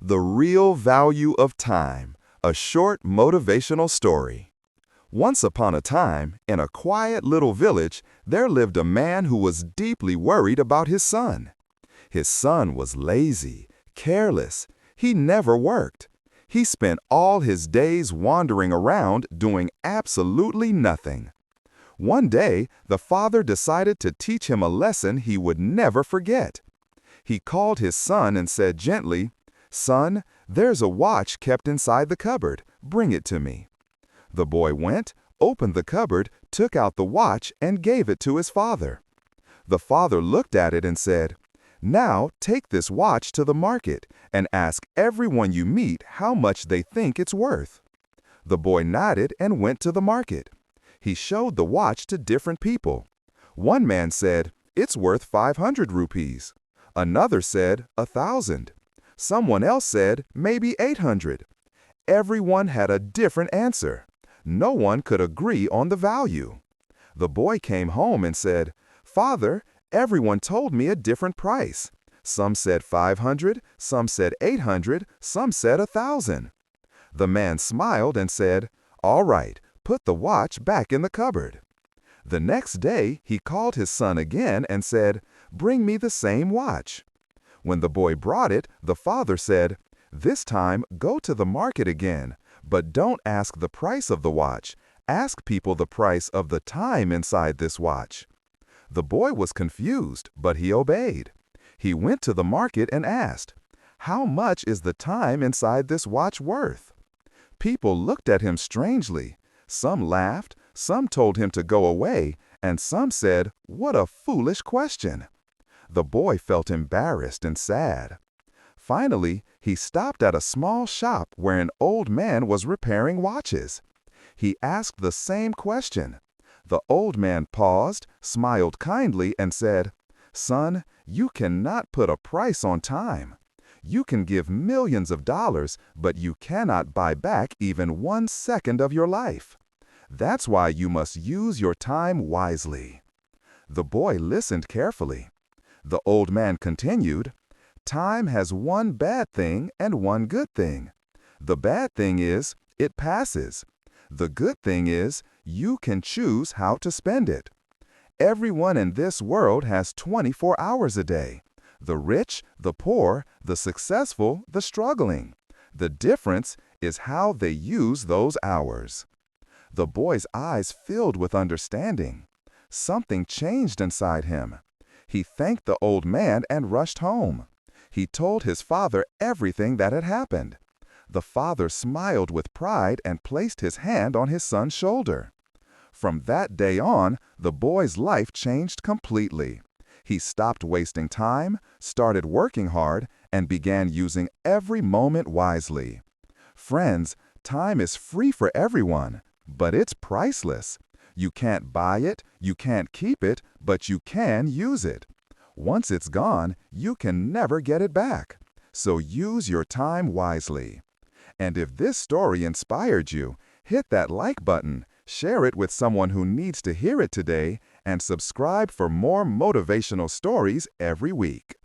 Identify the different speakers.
Speaker 1: The Real Value of Time, a short motivational story. Once upon a time, in a quiet little village, there lived a man who was deeply worried about his son. His son was lazy, careless. He never worked. He spent all his days wandering around doing absolutely nothing. One day, the father decided to teach him a lesson he would never forget. He called his son and said gently, "Son, there's a watch kept inside the cupboard. Bring it to me." The boy went, opened the cupboard, took out the watch, and gave it to his father. The father looked at it and said, "Now take this watch to the market and ask everyone you meet how much they think it's worth." The boy nodded and went to the market. He showed the watch to different people. One man said, "It's worth 500 rupees." Another said, 1,000. Someone else said, maybe 800. Everyone had a different answer. No one could agree on the value. The boy came home and said, "Father, everyone told me a different price. Some said 500, some said 800, some said 1,000. The man smiled and said, "All right, put the watch back in the cupboard." The next day, he called his son again and said, "Bring me the same watch." When the boy brought it, the father said, "This time, go to the market again, but don't ask the price of the watch. Ask people the price of the time inside this watch." The boy was confused, but he obeyed. He went to the market and asked, "How much is the time inside this watch worth?" People looked at him strangely. Some laughed, some told him to go away, and some said, "What a foolish question." The boy felt embarrassed and sad. Finally, he stopped at a small shop where an old man was repairing watches. He asked the same question. The old man paused, smiled kindly, and said, "Son, you cannot put a price on time. You can give millions of dollars, but you cannot buy back even 1 second of your life. That's why you must use your time wisely." The boy listened carefully. The old man continued, "Time has one bad thing and one good thing. The bad thing is, it passes. The good thing is, you can choose how to spend it. Everyone in this world has 24 hours a day. The rich, the poor, the successful, the struggling. The difference is how they use those hours." The boy's eyes filled with understanding. Something changed inside him. He thanked the old man and rushed home. He told his father everything that had happened. The father smiled with pride and placed his hand on his son's shoulder. From that day on, the boy's life changed completely. He stopped wasting time, started working hard, and began using every moment wisely. Friends, time is free for everyone, but it's priceless. You can't buy it, you can't keep it, but you can use it. Once it's gone, you can never get it back. So use your time wisely. And if this story inspired you, hit that like button, share it with someone who needs to hear it today, and subscribe for more motivational stories every week.